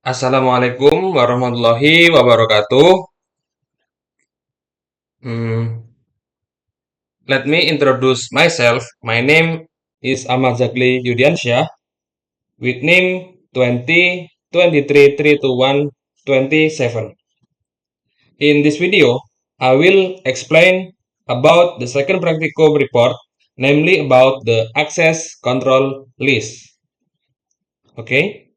Assalamualaikum warahmatullahi wabarakatuh. Hmm, Let me introduce myself. My name is Ahmad Zakli Yudiansyah with name 2023321227. In this video, I will explain about the second practicum report, namely about the access control list. Okay?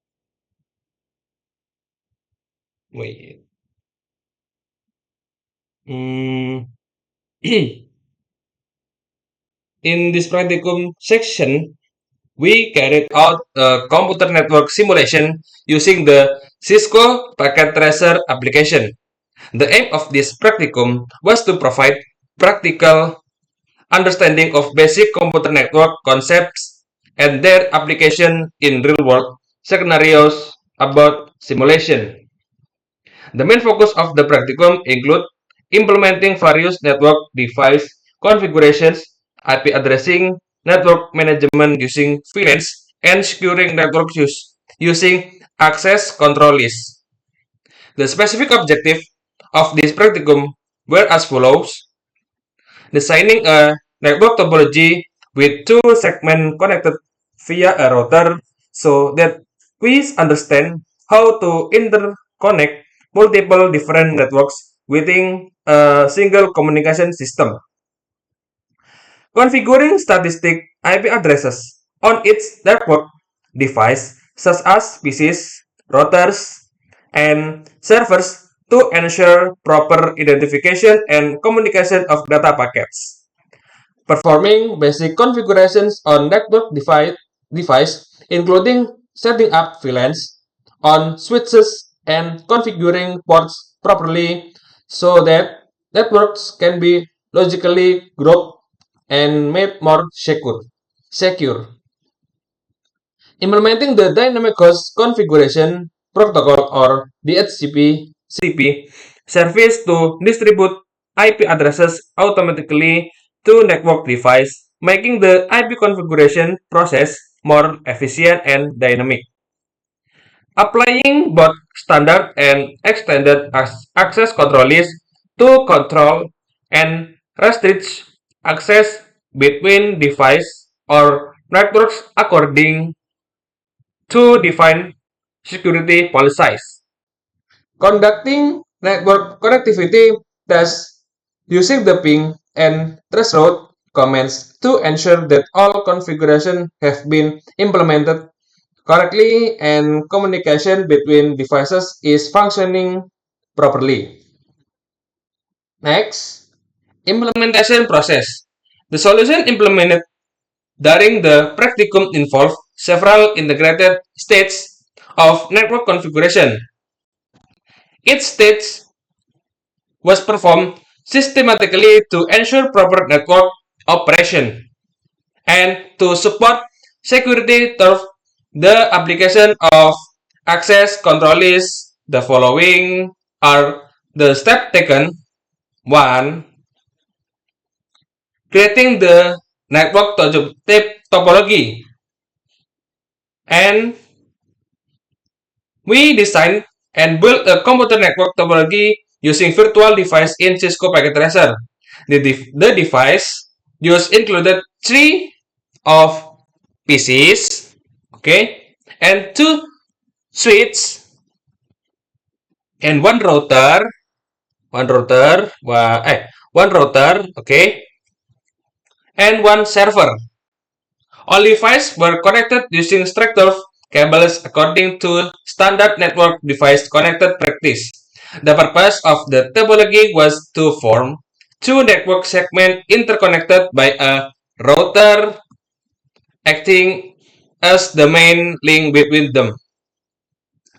Wait. Hmm. In this practicum section, we carried out a computer network simulation using the Cisco Packet Tracer application. The aim of this practicum was to provide practical understanding of basic computer network concepts and their application in real-world scenarios about simulation. The main focus of the practicum include implementing various network device configurations, IP addressing, network management using VLANs, and securing network use using access control lists. The specific objective of this practicum were as follows: designing a network topology with two segments connected via a router so that we understand how to interconnect multiple different networks within a single communication system. Configuring static IP addresses on its network device, such as PCs, routers, and servers to ensure proper identification and communication of data packets. Performing basic configurations on network device including setting up VLANs on switches and configuring ports properly so that networks can be logically grouped and made more secure. Implementing the Dynamic Host Configuration Protocol or DHCP service to distribute IP addresses automatically to network device, making the IP configuration process more efficient and dynamic. Applying both standard and extended access control lists to control and restrict access between devices or networks according to define security policies. Conducting network connectivity tests using the ping and threshold commands to ensure that all configurations have been implemented correctly and communication between devices is functioning properly. Next, implementation process. The solution implemented during the practicum involved several integrated stages of network configuration. Each stage was performed systematically to ensure proper network operation and to support security through the application of access control lists. The following are the steps taken. 1. Creating the network topology, and we designed and built a computer network topology using virtual device in Cisco Packet Tracer. The device used included 3 of PCs, okay, and 2 switches and one router, one router, okay, and one server. All devices were connected using structured cables according to standard network device connected practice. The purpose of the topology was to form two network segments interconnected by a router acting as the main link between them.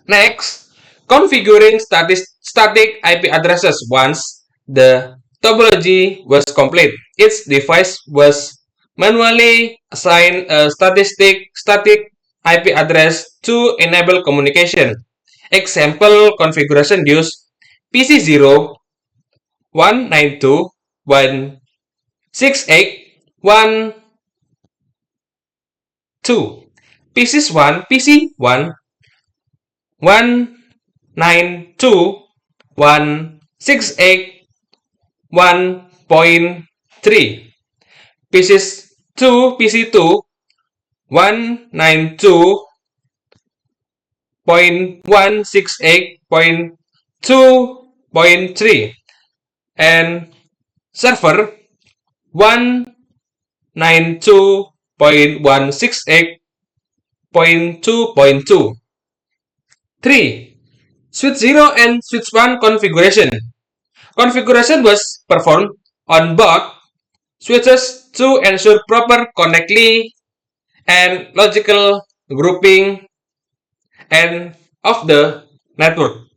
Next, configuring static IP addresses. Once the topology was complete, each device was manually assigned a static IP address to enable communication. Example configuration use PC0 192.168.1.2 PC1 1 192.168.1.3. PC2 192.168.2.3, and server 192.168.2.2. 3. Switch 0 and switch 1 configuration. Configuration was performed on both switches to ensure proper connectivity and logical grouping and of the network.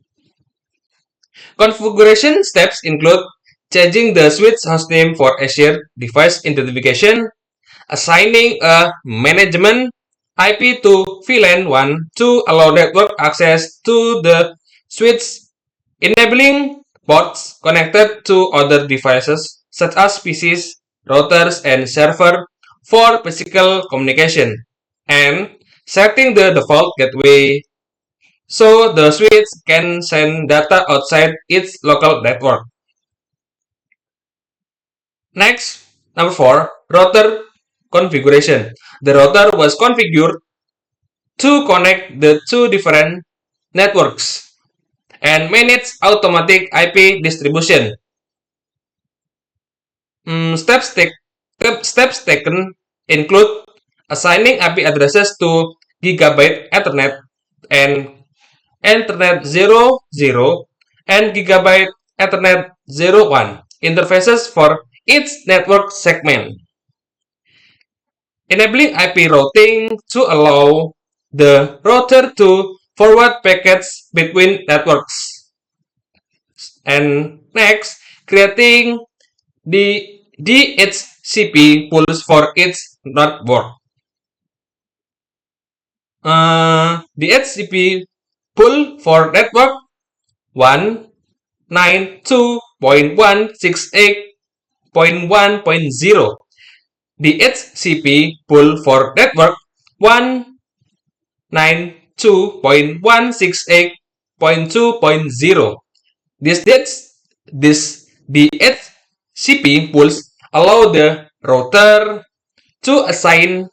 Configuration steps include changing the switch hostname for a shared device identification, assigning a management IP to VLAN 1 to allow network access to the switch, enabling ports connected to other devices such as PCs, routers, and server for physical communication, and setting the default gateway so the switch can send data outside its local network. Next, number 4, router configuration. The router was configured to connect the two different networks and manage automatic IP distribution. Steps taken include assigning IP addresses to Gigabit Ethernet and Ethernet 00 and Gigabit Ethernet 01 interfaces for each network segment, enabling IP routing to allow the router to forward packets between networks. And next, creating the DHCP pools for each network. DHCP pool for network 192.168.1.0. DHCP pool for network 192.168.2.0. This DHCP pools allow the router to assign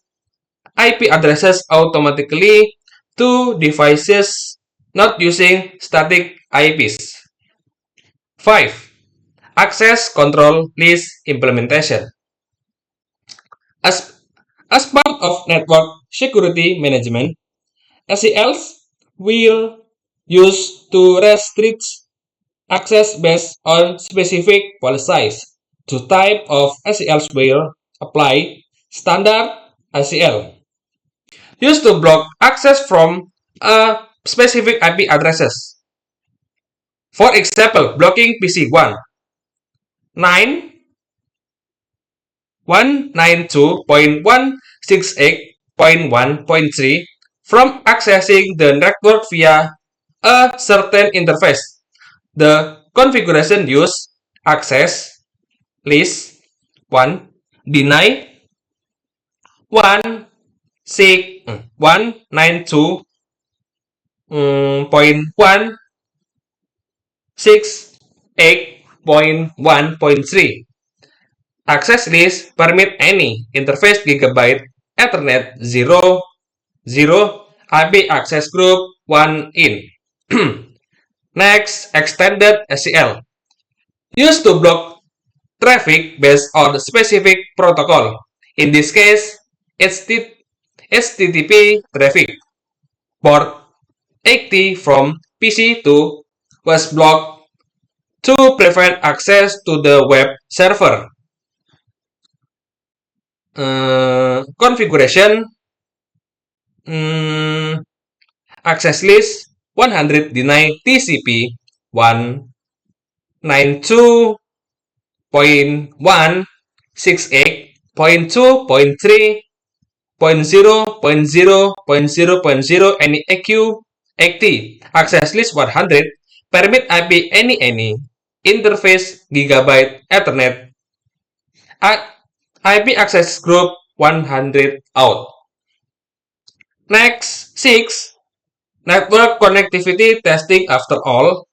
IP addresses automatically to devices not using static IPs. 5. Access Control List Implementation. As part of network security management, SELs will use to restrict access based on specific policies. Two types of SELs will apply. Standard SEL used to block access from a specific IP addresses. For example, blocking PC1 192.168.1.3 from accessing the network via a certain interface. The configuration use access list 1 deny 192.168.1.3. Access list permit any interface Gigabit Ethernet 00 IP access group 1 in. Next, extended SEL used to block traffic based on specific protocol. In this case, HTTP traffic. Port 80 from PC2 was blocked to prevent access to the web server. Configuration access list 100 deny TCP 192.168.2.3.0.0.0.0 any AQ80 access list 100 permit IP any interface Gigabit Ethernet IP access group 100 out. Next, 6. Network connectivity testing. After all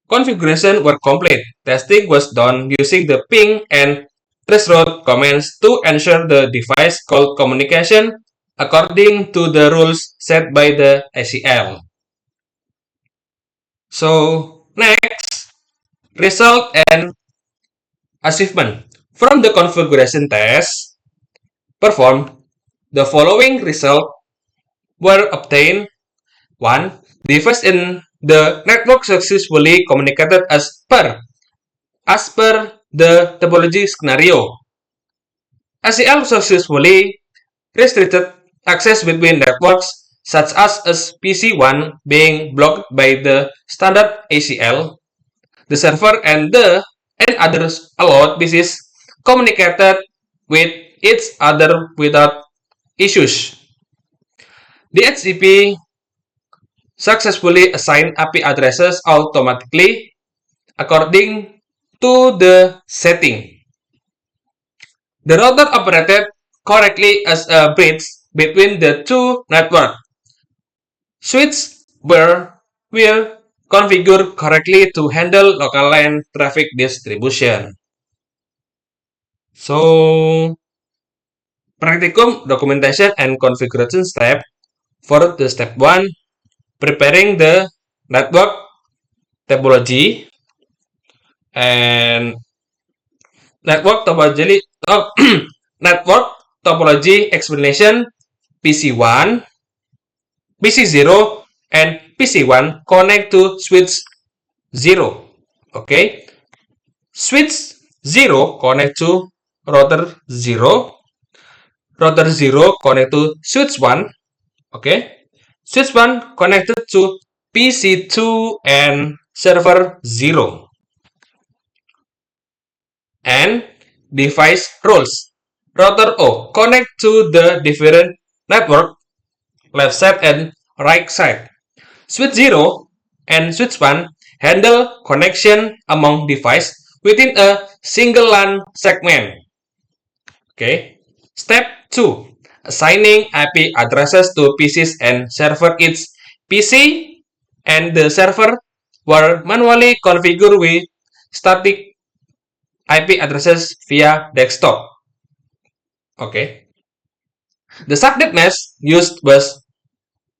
configuration were complete, testing was done using the ping and traceroute commands to ensure the device called communication according to the rules set by the ACL. So next, result and achievement. From the configuration test performed, the following results were obtained. 1. Device in the network successfully communicated as per the topology scenario. ACL successfully restricted access between networks such as PC1 being blocked by the standard ACL. The server and others allowed PCs communicated with each other without issues. DHCP successfully assigned IP addresses automatically according to the setting. The router operated correctly as a bridge between the two networks. Switches were configured correctly to handle local LAN traffic distribution. So, practicum documentation and configuration step. For the step 1, preparing the network topology and network topology network topology explanation. PC1, PC0, and PC1 connect to switch 0. Okay, switch 0 connect to router 0, router 0 connect to switch 1. Okay, switch 1 connected to PC2 and server 0. And device roles. Router O connect to the different network left side and right side. Switch 0 and switch 1 handle connection among device within a single LAN segment. Okay. Step 2. Assigning IP addresses to PCs and server. Each PC and the server were manually configured with static IP addresses via desktop. Okay. The subnet mask used was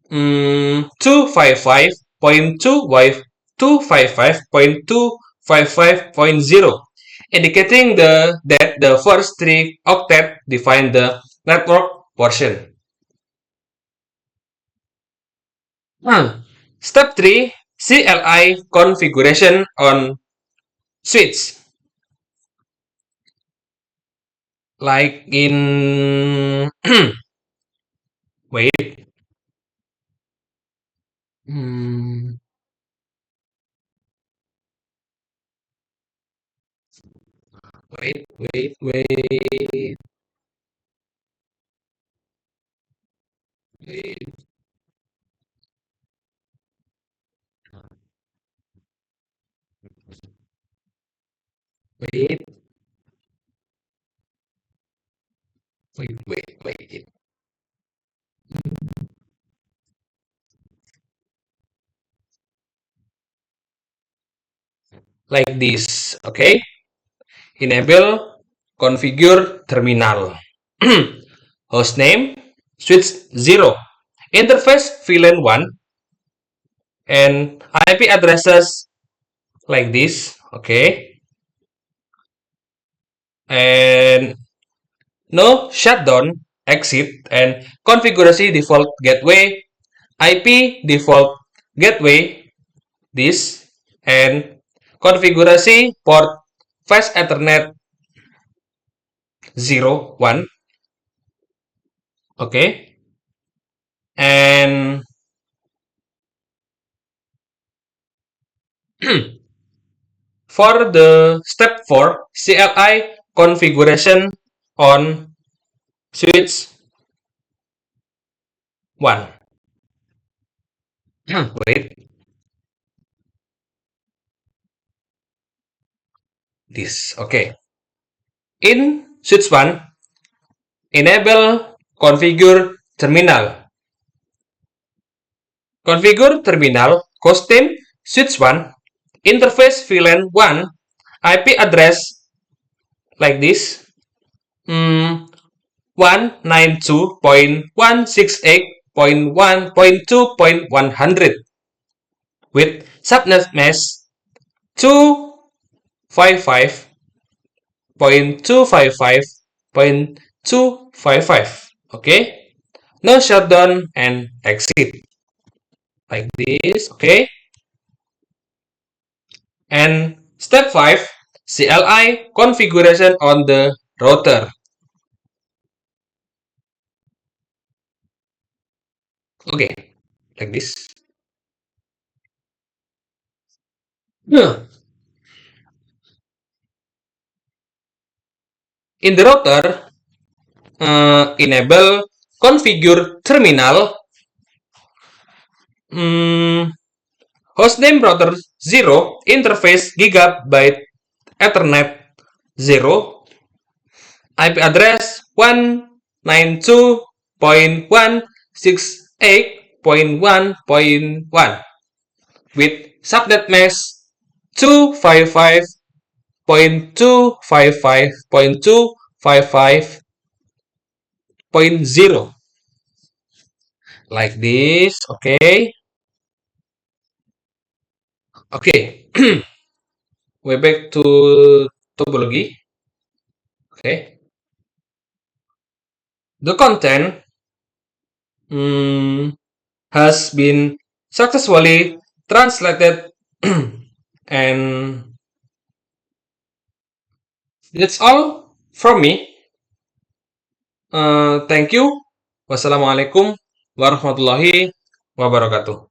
255.255.255.0, indicating that the first 3 octet define the network portion. Step 3, CLI configuration on switch. Like in wait. Wait. Wait, wait. Like this, okay? Enable configure terminal. Hostname, switch 0. Interface VLAN 1. And IP addresses like this, okay? And no shutdown, exit, and configurasi default gateway, IP default gateway, this, and configurasi port fast Ethernet 0, 1, okay? And for the step 4, CLI configuration on switch 1. Wait. This, okay. In switch 1, enable configure terminal. configure terminal, host name, switch 1, interface VLAN 1, IP address like this, 192.168.1.2.100 with subnet mask 255.255.255. Okay, now shutdown and exit like this. Okay, and step 5, CLI configuration on the router. Okay, like this. In the router, enable configure terminal, hostname router 0, interface gigabyte Ethernet 0, IP address 192.168.1.1 with subnet mask 255.255.255.0 like this. Okay, okay. We back to topology. Okay, the content has been successfully translated and that's all from me. Thank you. Wassalamualaikum warahmatullahi wabarakatuh.